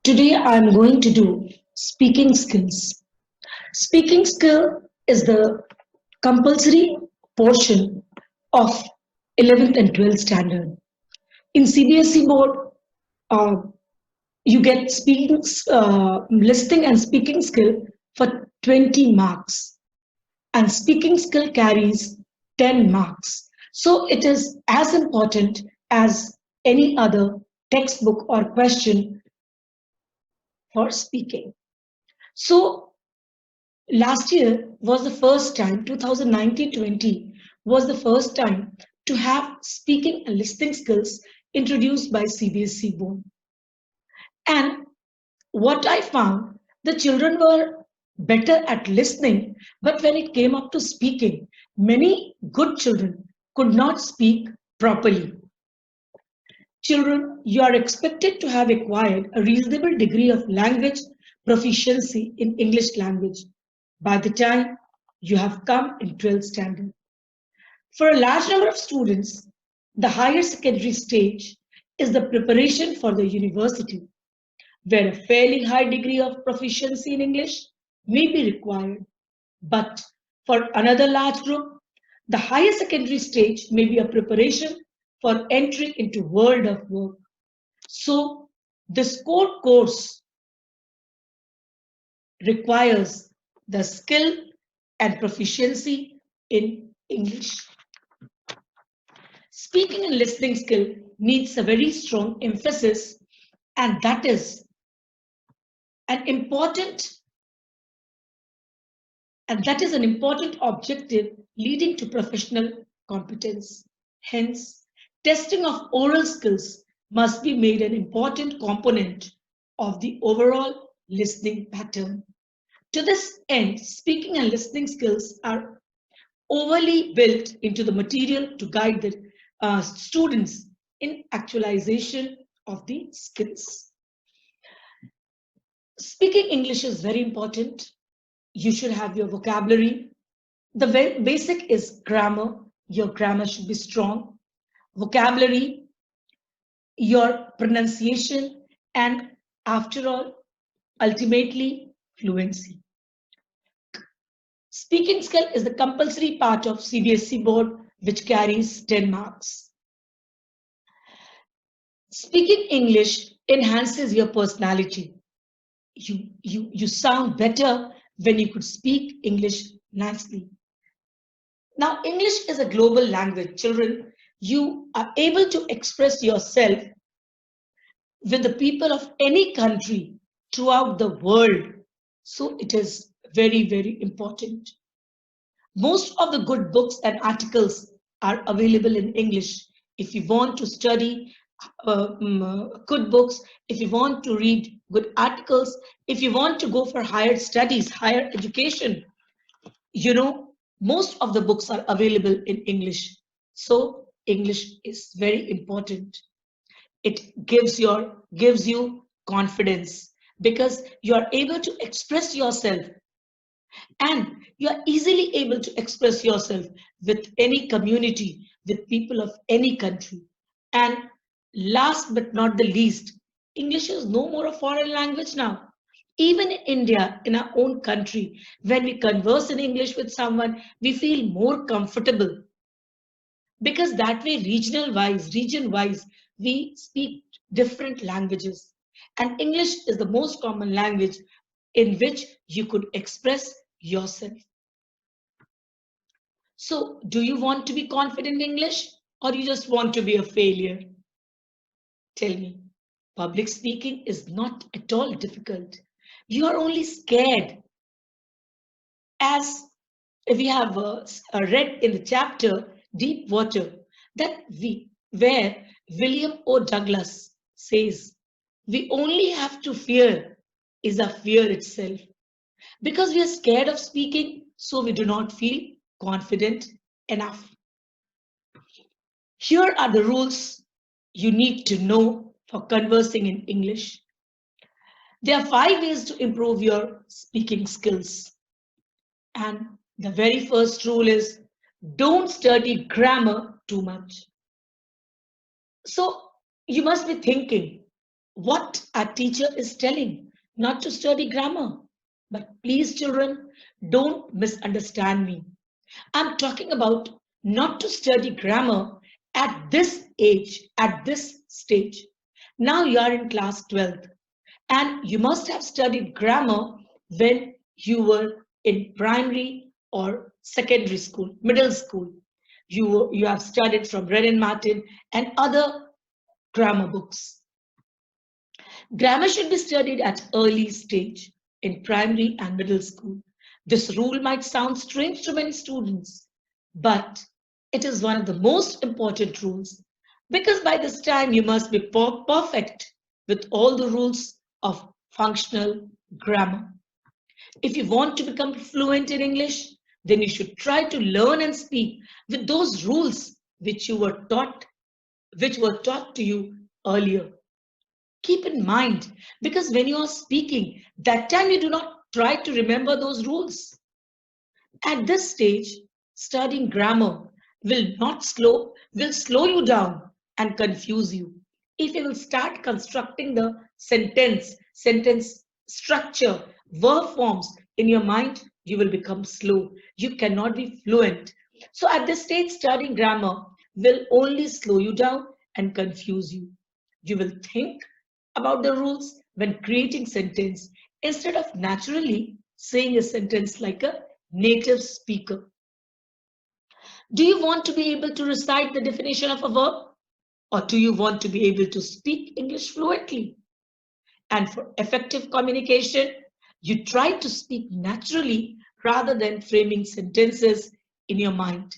Today I'm going to do speaking skills. Speaking skill is the compulsory portion of 11th and 12th standard. In CBSE board, uh, you get listening and speaking skill for 20 marks, and speaking skill carries 10 marks. So it is as important as any other textbook or question for speaking. So last year was the first time, 2019-20 was the first time to have speaking and listening skills introduced by CBSE board. And what I found, the children were better at listening, but when it came up to speaking, many good children could not speak properly. Children, you are expected to have acquired a reasonable degree of language proficiency in English language by the time you have come in 12th standard. For a large number of students, the higher secondary stage is the preparation for the university, where a fairly high degree of proficiency in English may be required. But for another large group, the higher secondary stage may be a preparation for entry into world of work. So this core course requires the skill and proficiency in English. Speaking and listening skill needs a very strong emphasis, and that is an important an important objective leading to professional competence. Hence, testing of oral skills must be made an important component of the overall listening pattern. To this end, speaking and listening skills are overly built into the material to guide the students in actualization of the skills. Speaking English is very important. You should have your vocabulary. The basic is grammar. Your grammar should be strong. Vocabulary, your pronunciation, and after all, ultimately, fluency. Speaking skill is the compulsory part of CBSE board, which carries 10 marks. Speaking English enhances your personality. You sound better when you could speak English nicely. Now, English is a global language. Children, you are able to express yourself with the people of any country throughout the world. So it is very, very important. Most of the good books and articles are available in English. If you want to study good books, if you want to read good articles, if you want to go for higher studies, higher education, you know, most of the books are available in English. So English is very important. It gives you confidence because you are able to express yourself, and you are easily able to express yourself with any community, with people of any country. And last but not the least, English is no more a foreign language now. Even in India, in our own country, when we converse in English with someone, we feel more comfortable because that way, region wise, we speak different languages. And English is the most common language in which you could express yourself. So, do you want to be confident in English, or you just want to be a failure? Tell me. Public speaking is not at all difficult. You are only scared. As we have read in the chapter Deep Water, where William O. Douglas says, we only have to fear is a fear itself. Because we are scared of speaking, so we do not feel confident enough. Here are the rules you need to know for conversing in English. There are 5 ways to improve your speaking skills. And the very first rule is don't study grammar too much. So you must be thinking, what our teacher is telling, not to study grammar. But please, children, don't misunderstand me. I'm talking about not to study grammar at this age, at this stage. Now you are in class 12th and you must have studied grammar when you were in primary or secondary school, middle school. You have studied from Red and Martin and other grammar books. Grammar should be studied at early stage in primary and middle school. This rule might sound strange to many students, but it is one of the most important rules because by this time you must be perfect with all the rules of functional grammar. If you want to become fluent in English, then you should try to learn and speak with those rules which were taught to you earlier. Keep in mind, because when you are speaking, that time you do not try to remember those rules. At this stage, studying grammar will slow you down and confuse you. If you will start constructing the sentence structure, verb forms in your mind, you will become slow. You cannot be fluent. So at this stage, studying grammar will only slow you down and confuse you. You will think about the rules when creating sentence instead of naturally saying a sentence like a native speaker. Do you want to be able to recite the definition of a verb? Or do you want to be able to speak English fluently? And for effective communication, you try to speak naturally rather than framing sentences in your mind.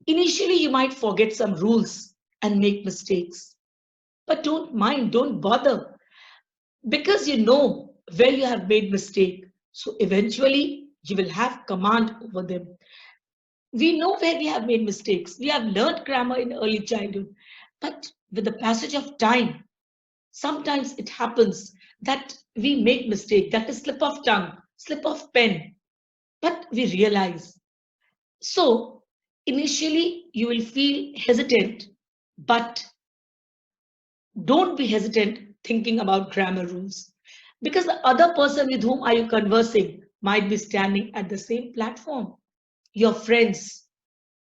Initially, you might forget some rules and make mistakes. But don't mind, don't bother, because you know where you have made mistake. So eventually, you will have command over them. We know where we have made mistakes. We have learned grammar in early childhood. But with the passage of time, sometimes it happens that we make mistake, that is slip of tongue, slip of pen, but we realize. So initially you will feel hesitant, but don't be hesitant thinking about grammar rules because the other person with whom are you conversing might be standing at the same platform. Your friends,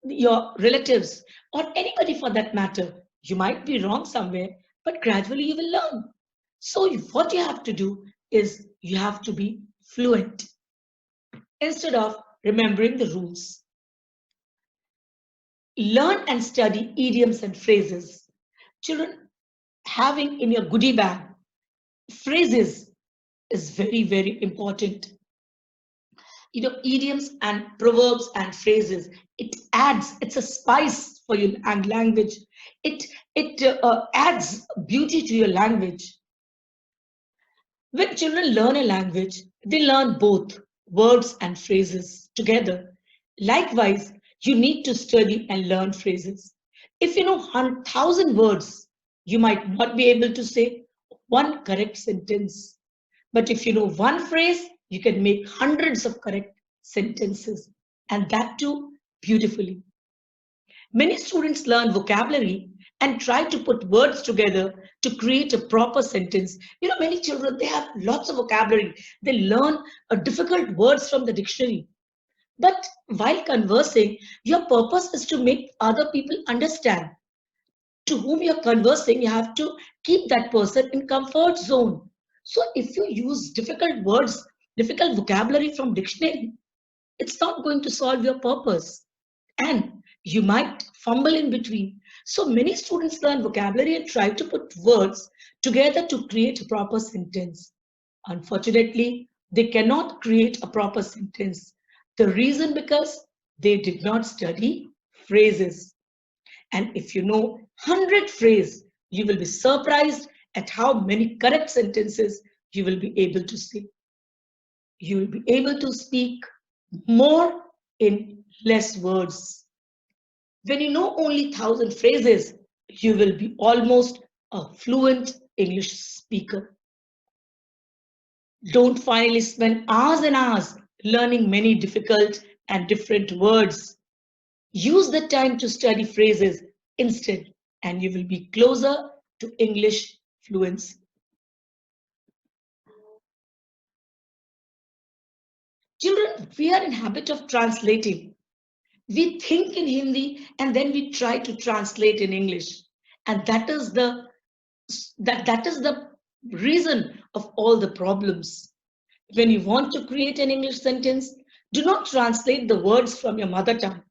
your relatives, or anybody for that matter. You might be wrong somewhere, but gradually you will learn. So what you have to do is you have to be fluent instead of remembering the rules. Learn and study idioms and phrases. Children, having in your goodie bag phrases is very, very important. Idioms and proverbs and phrases, it's a spice for your language. It adds beauty to your language. When children learn a language, they learn both words and phrases together. Likewise, you need to study and learn phrases. If you know 1,000 words, you might not be able to say one correct sentence. But if you know one phrase, you can make hundreds of correct sentences, and that too beautifully. Many students learn vocabulary and try to put words together to create a proper sentence. Many children, they have lots of vocabulary. They learn difficult words from the dictionary. But while conversing, your purpose is to make other people understand. To whom you're conversing, you have to keep that person in comfort zone. So if you use difficult words, difficult vocabulary from dictionary, it's not going to solve your purpose. And you might fumble in between. So many students learn vocabulary and try to put words together to create a proper sentence. Unfortunately, they cannot create a proper sentence. The reason because they did not study phrases. And if you know 100 phrases, you will be surprised at how many correct sentences you will be able to say. You will be able to speak more in less words. When you know only 1,000 phrases, you will be almost a fluent English speaker. Don't finally spend hours and hours learning many difficult and different words. Use the time to study phrases instead, and you will be closer to English fluency. Children, we are in habit of translating. We think in Hindi and then we try to translate in English. And that is the reason of all the problems. When you want to create an English sentence, do not translate the words from your mother tongue.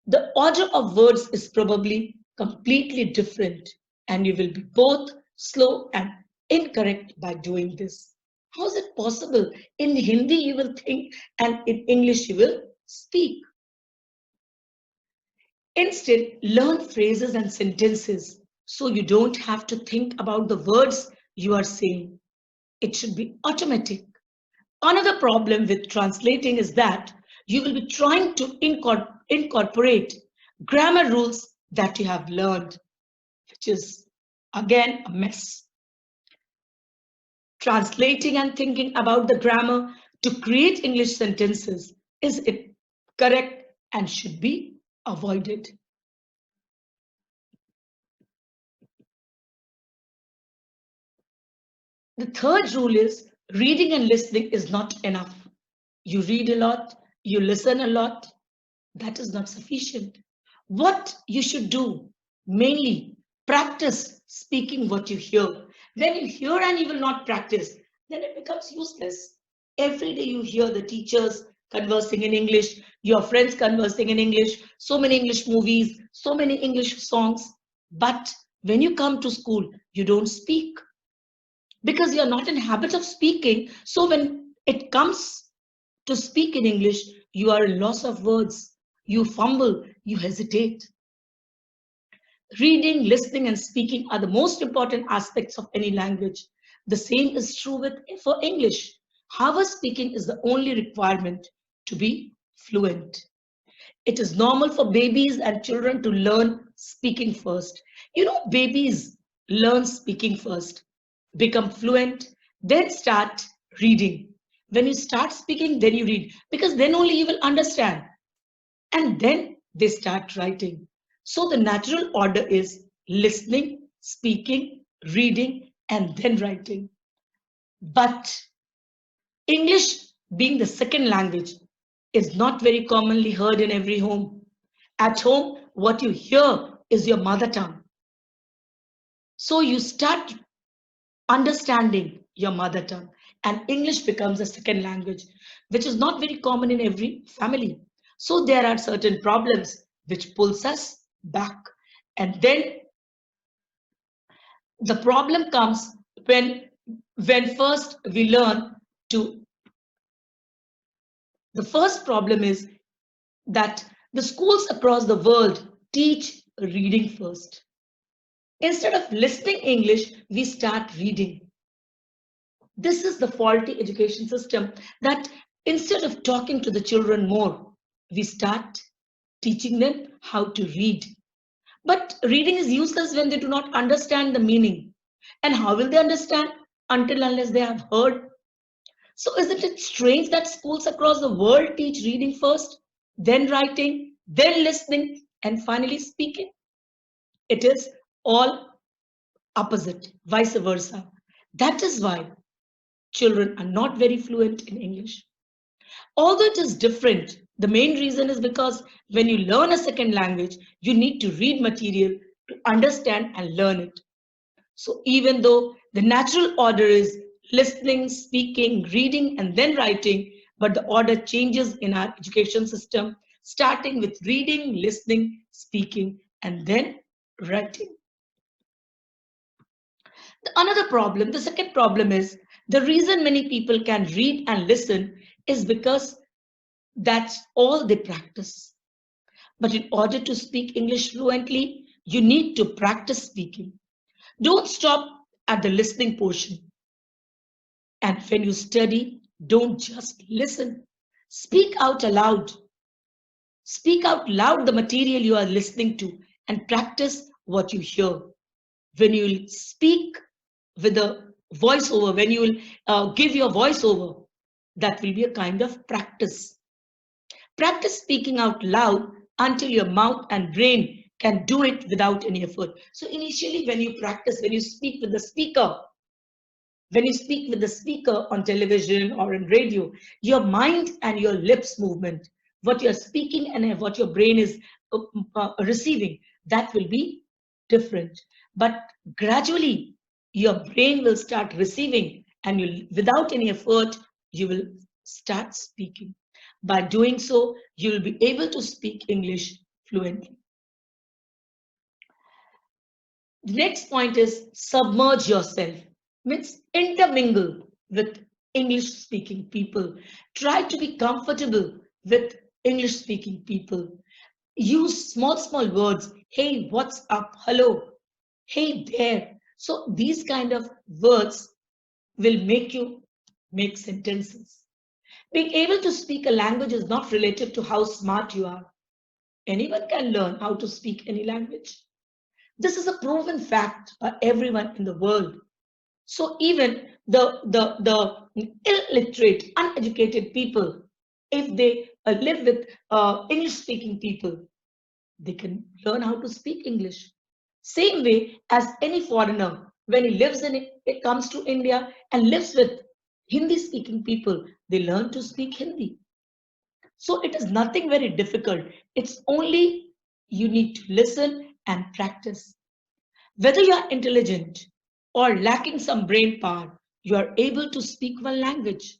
The order of words is probably completely different, and you will be both slow and incorrect by doing this. How is it possible? In Hindi, you will think, and in English, you will speak. Instead, learn phrases and sentences so you don't have to think about the words you are saying. It should be automatic. Another problem with translating is that you will be trying to incorporate grammar rules that you have learned, which is again a mess. Translating and thinking about the grammar to create English sentences is correct and should be avoided. The third rule is reading and listening is not enough. You read a lot, you listen a lot, that is not sufficient. What you should do, mainly practice speaking what you hear. When you hear and you will not practice, then it becomes useless. Every day you hear the teachers conversing in English, your friends conversing in English, so many English movies, so many English songs. But when you come to school, you don't speak because you're not in habit of speaking. So when it comes to speak in English, you are in loss of words. You fumble, you hesitate. Reading, listening, and speaking are the most important aspects of any language. The same is true for English. However, speaking is the only requirement to be fluent. It is normal for babies and children to learn speaking first. You know, babies learn speaking first, become fluent, then start reading. When you start speaking, then you read, because then only you will understand. And then they start writing. So the natural order is listening, speaking, reading, and then writing. But English, being the second language, is not very commonly heard in every home. At home, what you hear is your mother tongue. So you start understanding your mother tongue, and English becomes a second language, which is not very common in every family. So there are certain problems which pulls us back. And then the problem comes when first we learn to, the first problem is that the schools across the world teach reading first. Instead of listening English, we start reading. This is the faulty education system, that instead of talking to the children more, we start teaching them how to read. But reading is useless when they do not understand the meaning. And how will they understand? Until unless they have heard. So isn't it strange that schools across the world teach reading first, then writing, then listening, and finally speaking? It is all opposite, vice versa. That is why children are not very fluent in English. Although it is different, the main reason is because when you learn a second language, you need to read material to understand and learn it. So even though the natural order is listening, speaking, reading, and then writing, but the order changes in our education system, starting with reading, listening, speaking, and then writing. Another problem, the second problem is the reason many people can read and listen is because that's all they practice. But in order to speak English fluently, you need to practice speaking. Don't stop at the listening portion. And when you study, don't just listen. Speak out aloud. Speak out loud the material you are listening to and practice what you hear. When you speak with a voiceover, when you will give your voiceover, that will be a kind of practice. Practice speaking out loud until your mouth and brain can do it without any effort. So initially, when you practice, when you speak with the speaker on television or in radio, your mind and your lips movement, what you're speaking and what your brain is receiving, that will be different. But gradually, your brain will start receiving, and you, without any effort, you will start speaking. By doing so, you will be able to speak English fluently. The next point is submerge yourself, means intermingle with English speaking people. Try to be comfortable with English speaking people. Use small words. Hey, what's up? Hello. Hey there. So these kind of words will make you make sentences. Being able to speak a language is not related to how smart you are. Anyone can learn how to speak any language. This is a proven fact by everyone in the world. So even the illiterate, uneducated people, if they live with English-speaking people, they can learn how to speak English. Same way as any foreigner, when he lives in it comes to India and lives with Hindi-speaking people, they learn to speak Hindi. So it is nothing very difficult. It's only you need to listen and practice. Whether you are intelligent or lacking some brain power, you are able to speak one language.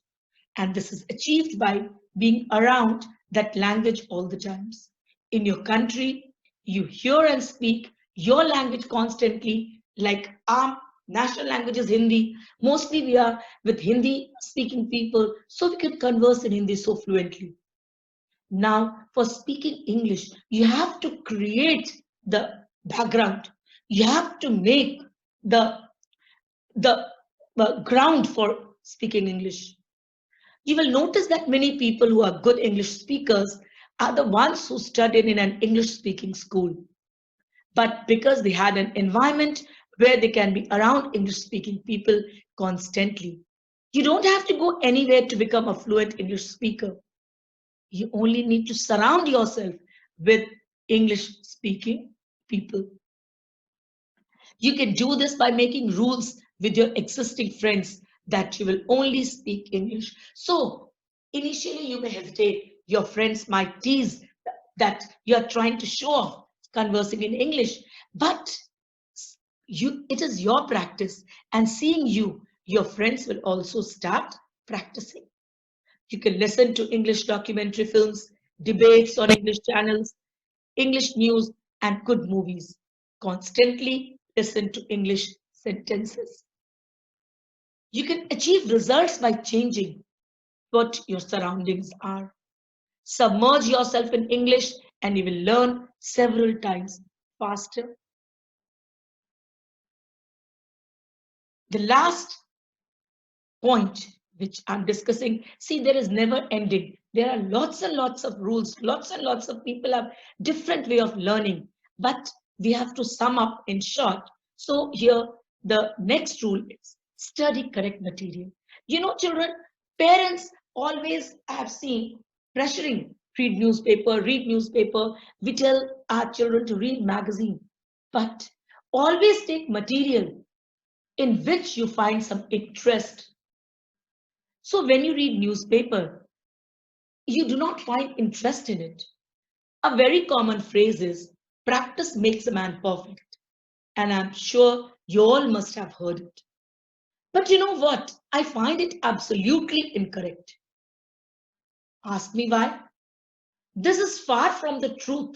And this is achieved by being around that language all the times. In your country, you hear and speak your language constantly, like our national language is Hindi. Mostly we are with Hindi speaking people, so we can converse in Hindi so fluently. Now, for speaking English, you have to create the background. You have to make the, the ground for speaking English. You will notice that many people who are good English speakers are the ones who studied in an English speaking school. But because they had an environment where they can be around English speaking people constantly. You don't have to go anywhere to become a fluent English speaker. You only need to surround yourself with English speaking people. You can do this by making rules with your existing friends that you will only speak English. So initially you may hesitate. Your friends might tease that you are trying to show off conversing in English, but it is your practice, and seeing you, your friends will also start practicing. You can listen to English documentary films, debates on English channels, English news, and good movies. Constantly listen to English sentences. You can achieve results by changing what your surroundings are. Submerge yourself in English and you will learn several times faster. The last point which I'm discussing, see, there is never ending. There are lots and lots of rules, lots and lots of people have different way of learning, but we have to sum up in short. So here, the next rule is study correct material. You know, children, parents always have seen pressuring, read newspaper. We tell our children to read magazine, but always take material in which you find some interest. So when you read newspaper, you do not find interest in it. A very common phrase is practice makes a man perfect. And I'm sure you all must have heard it. But you know what? I find it absolutely incorrect. Ask me why? This is far from the truth.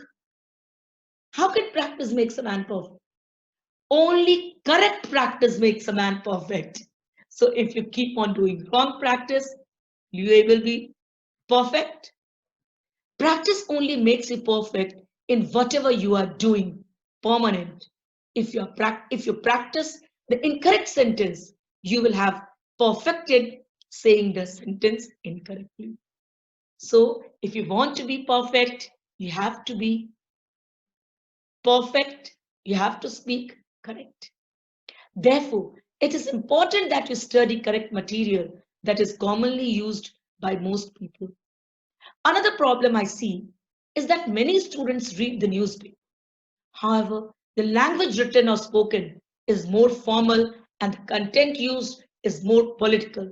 How can practice makes a man perfect? Only correct practice makes a man perfect. So if you keep on doing wrong practice, you will be perfect. Practice only makes you perfect in whatever you are doing, permanent. If you practice the incorrect sentence, you will have perfected saying the sentence incorrectly. So if you want to be perfect, you have to be perfect. You have to speak correct. Therefore, it is important that you study correct material that is commonly used by most people. Another problem I see is that many students read the newspaper However, the language written or spoken is more formal and the content used is more political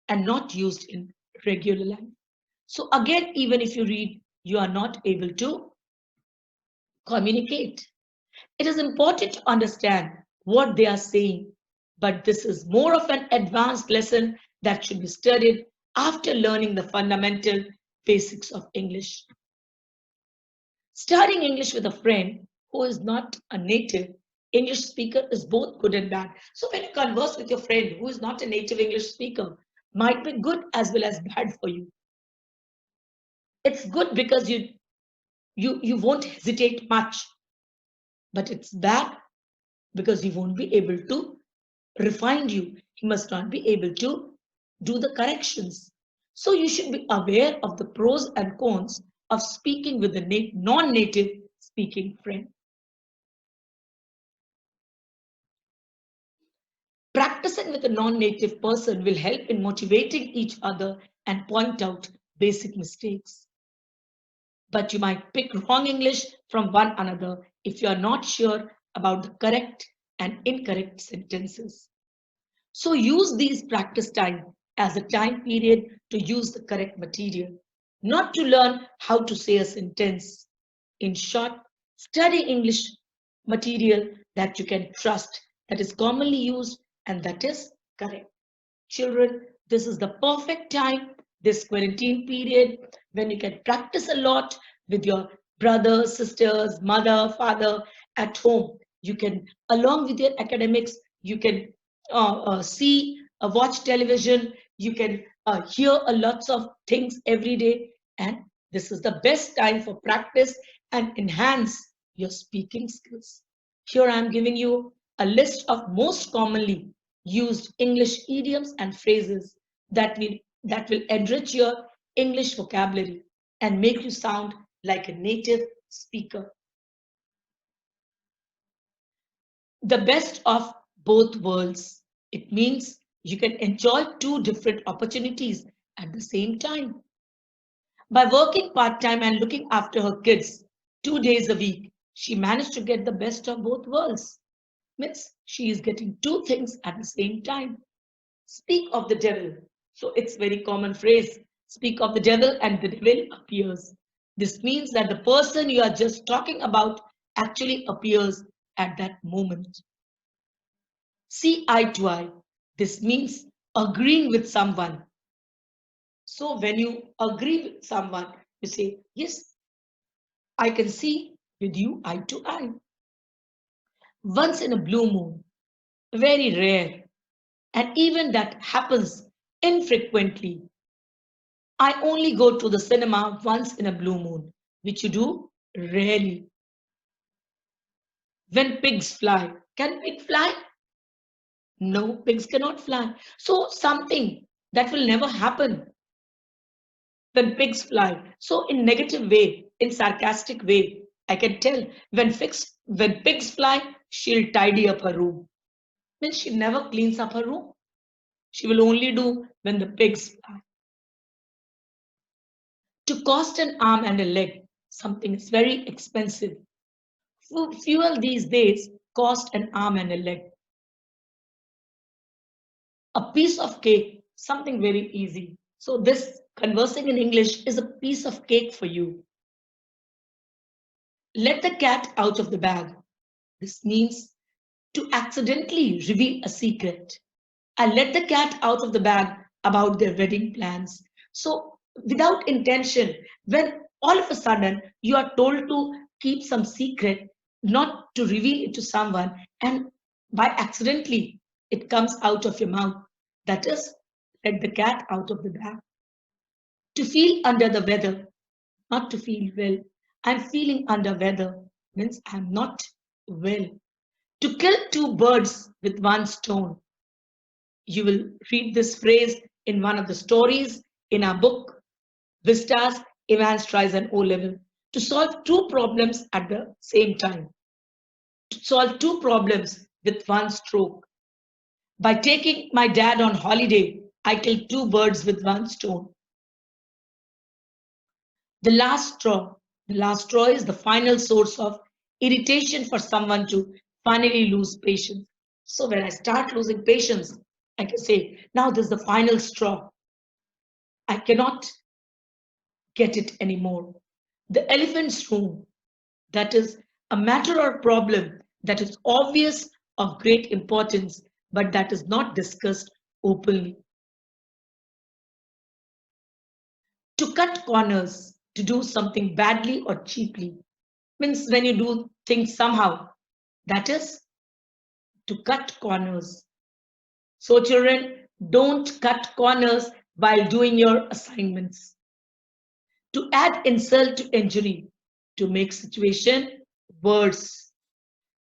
and not used in regular life. So again, even if you read, you are not able to communicate. It is important to understand what they are saying, but this is more of an advanced lesson that should be studied after learning the fundamental basics of English. Studying English with a friend who is not a native English speaker is both good and bad. So when you converse with your friend who is not a native English speaker, might be good as well as bad for you. It's good because you won't hesitate much, but it's bad because he won't be able to refine you. He must not be able to do the corrections. So you should be aware of the pros and cons of speaking with a non-native speaking friend. Practicing with a non-native person will help in motivating each other and point out basic mistakes. But you might pick wrong English from one another if you are not sure about the correct and incorrect sentences. So use these practice time as a time period to use the correct material, not to learn how to say a sentence. In short, study English material that you can trust, that is commonly used and that is correct. Children, this is the perfect time, this quarantine period, when you can practice a lot with your brothers, sisters, mother, father at home. You can, along with your academics, you can watch television, you can hear a lots of things every day, and this is the best time for practice and enhance your speaking skills. Here I am giving you a list of most commonly used English idioms and phrases that will enrich your English vocabulary and make you sound like a native speaker. The best of both worlds. It means you can enjoy two different opportunities at the same time. By working part-time and looking after her kids 2 days a week, she managed to get the best of both worlds. Means she is getting two things at the same time. Speak of the devil. So it's very common phrase. Speak of the devil and the devil appears. This means that the person you are just talking about actually appears at that moment. See eye to eye. This means agreeing with someone. So when you agree with someone, you say, yes, I can see with you eye to eye. Once in a blue moon, very rare, and even that happens infrequently. I only go to the cinema once in a blue moon, which you do rarely. When pigs fly, can pig fly? No, pigs cannot fly. So something that will never happen when pigs fly. So in negative way, in sarcastic way, I can tell when pigs fly, she'll tidy up her room. Means she never cleans up her room. She will only do when the pigs fly. To cost an arm and a leg, something is very expensive. Fuel these days cost an arm and a leg. A piece of cake, something very easy. So this conversing in English is a piece of cake for you. Let the cat out of the bag. This means to accidentally reveal a secret. I let the cat out of the bag about their wedding plans. So without intention, when all of a sudden you are told to keep some secret, not to reveal it to someone, and by accidentally it comes out of your mouth. That is, let the cat out of the bag. To feel under the weather, not to feel well. I'm feeling under weather means I'm not well. To kill two birds with one stone. You will read this phrase in one of the stories in our book, Vistas, Evans tries an O level. To solve two problems at the same time. To solve two problems with one stroke. By taking my dad on holiday, I killed two birds with one stone. The last straw. The last straw is the final source of irritation for someone to finally lose patience. So when I start losing patience, I can say, now this is the final straw. I cannot get it anymore. The elephant's room, that is a matter or problem that is obvious of great importance, but that is not discussed openly. To cut corners, to do something badly or cheaply, means when you do things somehow, that is to cut corners. So children, don't cut corners while doing your assignments. To add insult to injury, to make situation worse.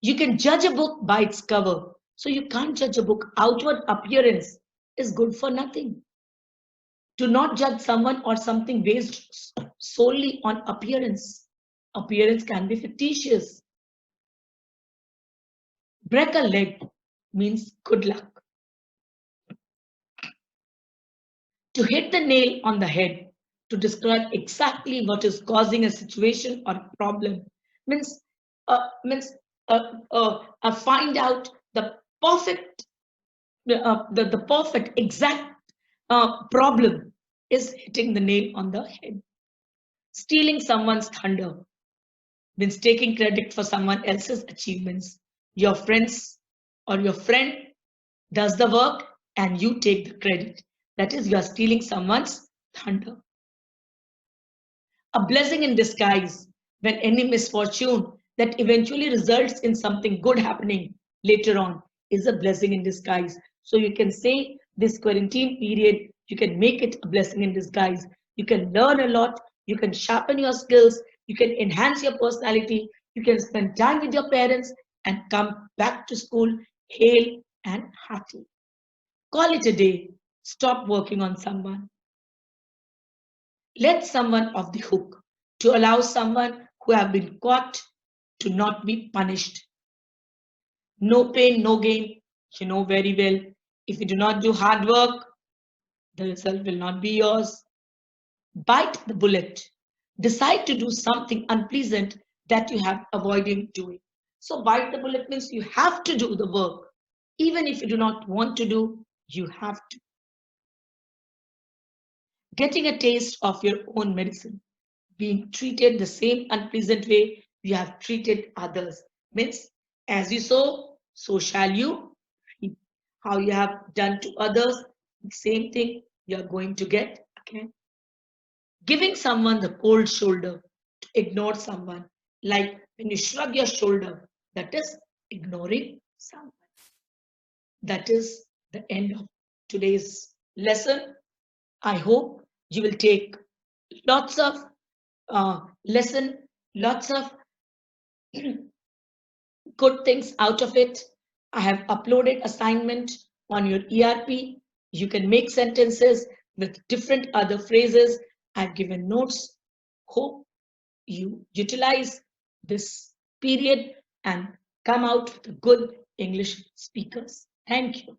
You can judge a book by its cover. So you can't judge a book. Outward appearance is good for nothing. To not judge someone or something based solely on appearance. Appearance can be fictitious. Break a leg means good luck. To hit the nail on the head, to describe exactly what is causing a situation or a problem, means means find out the perfect the perfect exact problem is hitting the nail on the head. Stealing someone's thunder means taking credit for someone else's achievements. Your friends or your friend does the work and you take the credit. That is, you are stealing someone's thunder. A blessing in disguise when any misfortune that eventually results in something good happening later on is a blessing in disguise. So you can say this quarantine period, you can make it a blessing in disguise. You can learn a lot, you can sharpen your skills, you can enhance your personality, you can spend time with your parents and come back to school hale and hearty. Call it a day. Stop working on someone. Let someone off the hook to allow someone who have been caught to not be punished. No pain, no gain. You know very well. If you do not do hard work, the result will not be yours. Bite the bullet. Decide to do something unpleasant that you have avoided doing. So bite the bullet means you have to do the work. Even if you do not want to do, you have to. Getting a taste of your own medicine, being treated the same unpleasant way you have treated others. Means, as you sow, so shall you reap. How you have done to others, the same thing you are going to get again. Giving someone the cold shoulder to ignore someone, like when you shrug your shoulder, that is ignoring someone. That is the end of today's lesson. I hope you will take lots of lesson, lots of good things out of it. I have uploaded assignment on your ERP. You can make sentences with different other phrases. I've given notes. Hope you utilize this period and come out with good English speakers. Thank you.